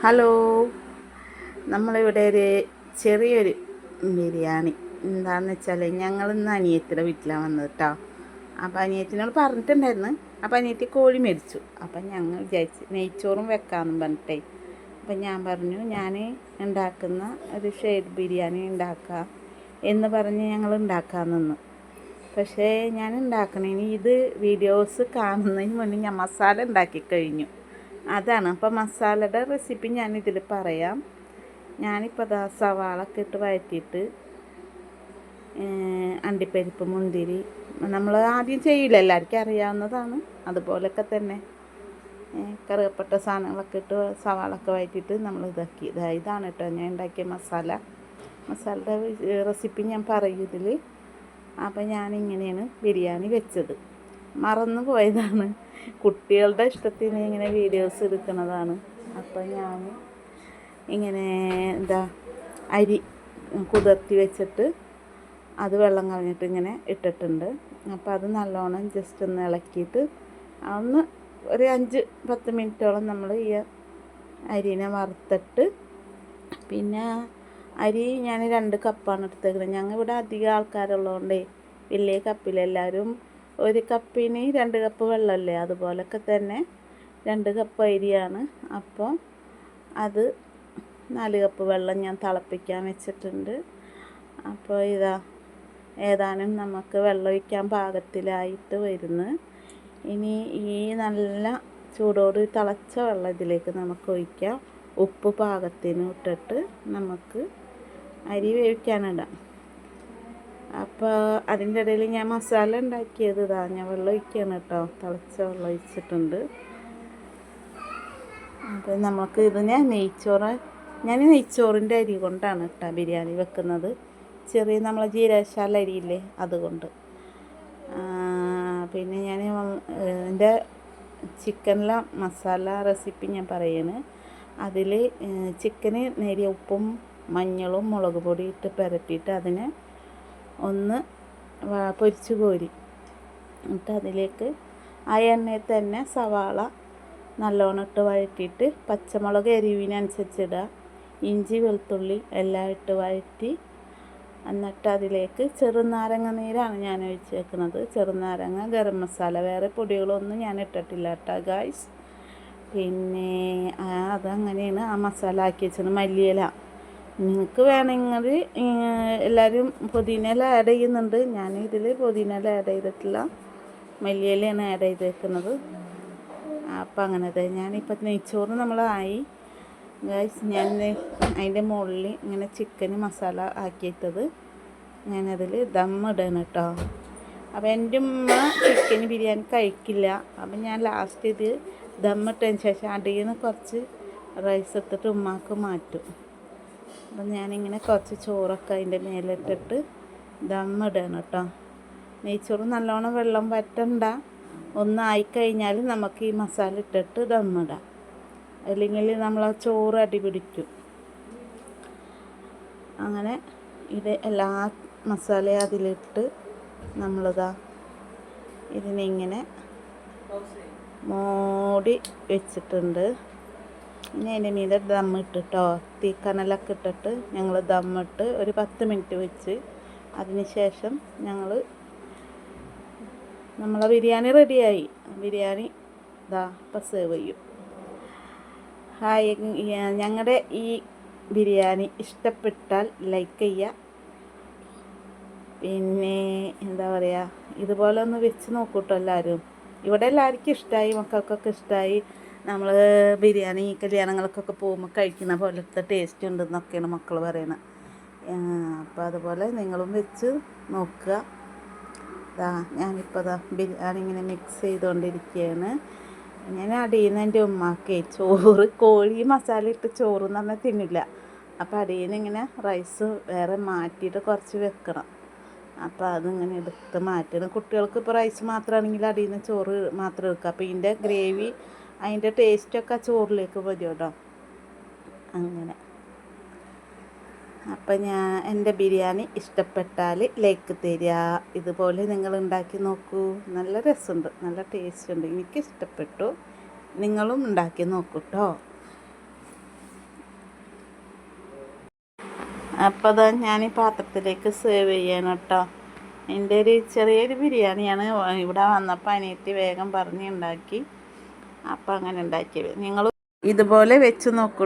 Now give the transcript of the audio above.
Hello, നമ്മളിവിടെ ഒരു ചെറിയൊരു ബിരിയാണി എന്താണെന്ന് വെച്ചാൽ ഞങ്ങളിന്ന് അനിയത്തിയുടെ വീട്ടിലാണ് വന്നത് കേട്ടോ. അപ്പോൾ അനിയത്തിനോട് പറഞ്ഞിട്ടുണ്ടായിരുന്നു. അപ്പോൾ അനിയത്തി കോഴി മേടിച്ചു. അപ്പം ഞങ്ങൾ വിചാരിച്ച് നെയ്ച്ചോറും വെക്കാമെന്ന് പറഞ്ഞിട്ടേ. അപ്പം ഞാൻ പറഞ്ഞു ഞാൻ ഉണ്ടാക്കുന്ന ഒരു ഷേഡ് ബിരിയാണി ഉണ്ടാക്കാം എന്ന് പറഞ്ഞ് ഞങ്ങൾ ഉണ്ടാക്കാൻ നിന്നു. പക്ഷേ ഞാൻ ഉണ്ടാക്കണേന് ഇത് വീഡിയോസ് കാണുന്നതിന് മുന്നേ ഞാൻ മസാല ഉണ്ടാക്കി കഴിഞ്ഞു. അതാണ് അപ്പോൾ മസാലയുടെ റെസിപ്പി ഞാനിതിൽ പറയാം. ഞാനിപ്പോൾ ദാ സവാളൊക്കെ ഇട്ട് വഴറ്റിയിട്ട് അണ്ടിപ്പരിപ്പ്, മുന്തിരി നമ്മൾ ആദ്യം ചെയ്യില്ല, എല്ലാവർക്കും അറിയാവുന്നതാണ്. അതുപോലൊക്കെ തന്നെ കറുകപ്പെട്ട സാധനങ്ങളൊക്കെ ഇട്ട് സവാളൊക്കെ വഴറ്റിയിട്ട് നമ്മൾ ഇതാണ് കേട്ടോ ഞാൻ ഉണ്ടാക്കിയ മസാലയുടെ റെസിപ്പി ഞാൻ പറയും ഇതിൽ. അപ്പം ഞാനിങ്ങനെയാണ് ബിരിയാണി വെച്ചത്. മറന്നു പോയതാണ്, കുട്ടികളുടെ ഇഷ്ടത്തിന് ഇങ്ങനെ വീഡിയോസ് എടുക്കുന്നതാണ്. അപ്പം ഞാൻ ഇങ്ങനെ അരി കുതിർത്തി വെച്ചിട്ട് അത് വെള്ളം കളഞ്ഞിട്ട് ഇങ്ങനെ ഇട്ടിട്ടുണ്ട്. അപ്പോൾ അത് നല്ലോണം ജസ്റ്റ് ഒന്ന് ഇളക്കിയിട്ട് ഒന്ന് ഒരു 5-10 മിനിറ്റോളം നമ്മൾ ഈ അരിനെ വറുത്തിട്ട്, പിന്നെ അരി ഞാൻ 2 കപ്പാണ് എടുത്തേക്കുന്നത്. ഞങ്ങൾ ഇവിടെ അധികം ആൾക്കാരുള്ളതുകൊണ്ടേ വലിയ കപ്പിലെല്ലാവരും 1 കപ്പിന് 2 കപ്പ് വെള്ളമല്ലേ, അതുപോലൊക്കെ തന്നെ 2 കപ്പ് അരിയാണ്. അപ്പോൾ അത് 4 കപ്പ് വെള്ളം ഞാൻ തിളപ്പിക്കാൻ വെച്ചിട്ടുണ്ട്. അപ്പോൾ ഏതാനും നമുക്ക് വെള്ളം ഒഴിക്കാൻ പാകത്തിലായിട്ട് വരുന്നു. ഇനി ഈ നല്ല ചൂടോട് തിളച്ച വെള്ളം ഇതിലേക്ക് നമുക്ക് ഒഴിക്കാം. ഉപ്പ് പാകത്തിന് ഇട്ടിട്ട് നമുക്ക് അരി വേവിക്കാനിടാം. അപ്പോൾ അതിൻ്റെ ഇടയിൽ ഞാൻ മസാല ഉണ്ടാക്കിയത് ഞാൻ വെള്ളം ഒഴിക്കുകയാണ് കേട്ടോ. തിളച്ച വെള്ളം ഒഴിച്ചിട്ടുണ്ട്. അപ്പോൾ നമുക്ക് ഞാൻ നെയ്ച്ചോറിൻ്റെ അരി കൊണ്ടാണ് കേട്ടോ ബിരിയാണി വെക്കുന്നത്. ചെറിയ നമ്മളെ ജീരകശാല അരിയില്ലേ, അതുകൊണ്ട്. പിന്നെ ഞാൻ എൻ്റെ ചിക്കനിലെ മസാല റെസിപ്പി ഞാൻ പറയാണ്. അതിൽ ചിക്കന് നേരിയ ഉപ്പും മഞ്ഞളും മുളക് പൊടി ഇട്ട് പുരട്ടിയിട്ട് അതിനെ ഒന്ന് പൊരിച്ച് കോരി എന്നിട്ട് അതിലേക്ക് ആ എണ്ണയിൽ തന്നെ സവാള നല്ലോണം ഇട്ട് വഴറ്റിയിട്ട് പച്ചമുളക് എരിവിനനുസരിച്ച് ഇടുക, ഇഞ്ചി വെളുത്തുള്ളി എല്ലാം ഇട്ട് വഴറ്റി. എന്നിട്ട് അതിലേക്ക് ചെറുനാരങ്ങ നീരാണ് ഞാൻ ഒഴിച്ച് വെക്കുന്നത്. ചെറുനാരങ്ങ, ഗരം മസാല, വേറെ പൊടികളൊന്നും ഞാൻ ഇട്ടിട്ടില്ല കേട്ടോ ഗായ്സ്. പിന്നെ അതങ്ങനെയാണ് ആ മസാല ആക്കി വെച്ചത്. മല്ലിയില നിങ്ങൾക്ക് വേണമെങ്കിൽ എല്ലാവരും പുതിനയില ആഡ് ചെയ്യുന്നുണ്ട്. ഞാൻ ഇതിൽ പുതിനയില ആഡ് ചെയ്തിട്ടില്ല, മല്ലിയിലയാണ് ആഡ് ചെയ്തേക്കുന്നത്. അപ്പം അങ്ങനത്തെ ഞാനിപ്പോൾ നെയ്ച്ചോറ് നമ്മളായി ഗൈസ്. ഞാൻ അതിൻ്റെ മുകളിൽ ഇങ്ങനെ ചിക്കന് മസാല ആക്കിയിട്ടത് ഞാനതിൽ ദമ്മിടണം കേട്ടോ. അപ്പോൾ എൻ്റെ ഉമ്മ ചിക്കൻ ബിരിയാണി കഴിക്കില്ല. അപ്പം ഞാൻ ലാസ്റ്റ് ഇത് ദമ്മിട്ടതിന് ശേഷം അടിയിൽ നിന്ന് കുറച്ച് റൈസ് എടുത്തിട്ട് ഉമ്മാക്ക് മാറ്റും. അപ്പം ഞാനിങ്ങനെ കുറച്ച് ചോറൊക്കെ അതിൻ്റെ മേലിട്ടിട്ട് ദമ്മിടണം കേട്ടോ. നെയ്ച്ചോറ് നല്ലോണം വെള്ളം വറ്റണ്ട, ഒന്നായിക്കഴിഞ്ഞാൽ നമുക്ക് ഈ മസാല ഇട്ടിട്ട് ദമ്മിടാം, അല്ലെങ്കിൽ നമ്മൾ ആ ചോറ് അടി പിടിക്കും. അങ്ങനെ ഇത് എല്ലാ മസാലയും അതിലിട്ട് ഇതിനിങ്ങനെ മൂടി വെച്ചിട്ടുണ്ട്. ഇനി അതിൻ്റെ മീതെ ദമ്മിട്ടിട്ടോ, തീക്കനലൊക്കെ ഇട്ടിട്ട് ഞങ്ങൾ ദമ്മിട്ട് ഒരു 10 മിനിറ്റ് വെച്ച് അതിന് ശേഷം നമ്മളെ ബിരിയാണി റെഡിയായി. ബിരിയാണി ഇപ്പം സേവ് ചെയ്യും. ഹായ്, ഞങ്ങളുടെ ഈ ബിരിയാണി ഇഷ്ടപ്പെട്ടാൽ ലൈക്ക് ചെയ്യുക. പിന്നെ ഇതുപോലെ ഒന്ന് വെച്ച് നോക്കൂട്ടോ എല്ലാവരും. ഇവിടെ എല്ലാവർക്കും ഇഷ്ടമായി, മക്കൾക്കൊക്കെ ഇഷ്ടമായി. നമ്മൾ ബിരിയാണി കല്യാണങ്ങൾക്കൊക്കെ പോകുമ്പോൾ കഴിക്കുന്ന പോലത്തെ ടേസ്റ്റ് ഉണ്ടെന്നൊക്കെയാണ് മക്കൾ പറയുന്നത്. അപ്പോൾ അതുപോലെ നിങ്ങളും വെച്ച് നോക്കുക. ഞാനിപ്പോൾ ബിരിയാണി ഇങ്ങനെ മിക്സ് ചെയ്തുകൊണ്ടിരിക്കുകയാണ്. ഞാൻ അടിയിൽ നിന്ന് എൻ്റെ ഉമ്മാക്ക് കോഴി മസാല ഇട്ട് ചോറ് എന്ന് പറഞ്ഞാൽ തിന്നില്ല. അപ്പോൾ അടിയിൽ നിന്ന് ഇങ്ങനെ റൈസ് വേറെ മാറ്റിയിട്ട് കുറച്ച് വെക്കണം. അപ്പോൾ അതിങ്ങനെ എടുത്ത് മാറ്റണം. കുട്ടികൾക്ക് ഇപ്പോൾ റൈസ് മാത്രമാണെങ്കിൽ അടിയിൽ നിന്ന് ചോറ് മാത്രം എടുക്കുക. അപ്പോൾ ഇതിൻ്റെ ഗ്രേവി, അതിൻ്റെ ടേസ്റ്റൊക്കെ ചോറിലേക്ക് വരും കേട്ടോ. അങ്ങനെ അപ്പം എൻ്റെ ബിരിയാണി ഇഷ്ടപ്പെട്ടാൽ ലൈക്ക് തരിക. ഇതുപോലെ നിങ്ങൾ ഉണ്ടാക്കി നോക്കൂ, നല്ല രസമുണ്ട്, നല്ല ടേസ്റ്റ് ഉണ്ട്, എനിക്കിഷ്ടപ്പെട്ടു. നിങ്ങളും ഉണ്ടാക്കി നോക്കൂ കേട്ടോ. അപ്പോൾ അതാ ഞാൻ ഈ പാത്രത്തിലേക്ക് സെർവ് ചെയ്യണം കേട്ടോ. എൻ്റെ ഒരു ചെറിയൊരു ബിരിയാണിയാണ്. ഇവിടെ വന്നപ്പോൾ അനിയത്തി വേഗം പറഞ്ഞ് ഉണ്ടാക്കി. അപ്പോൾ അങ്ങനെ ഉണ്ടാക്കി. നിങ്ങൾ ഇതുപോലെ വെച്ച് നോക്കൂ.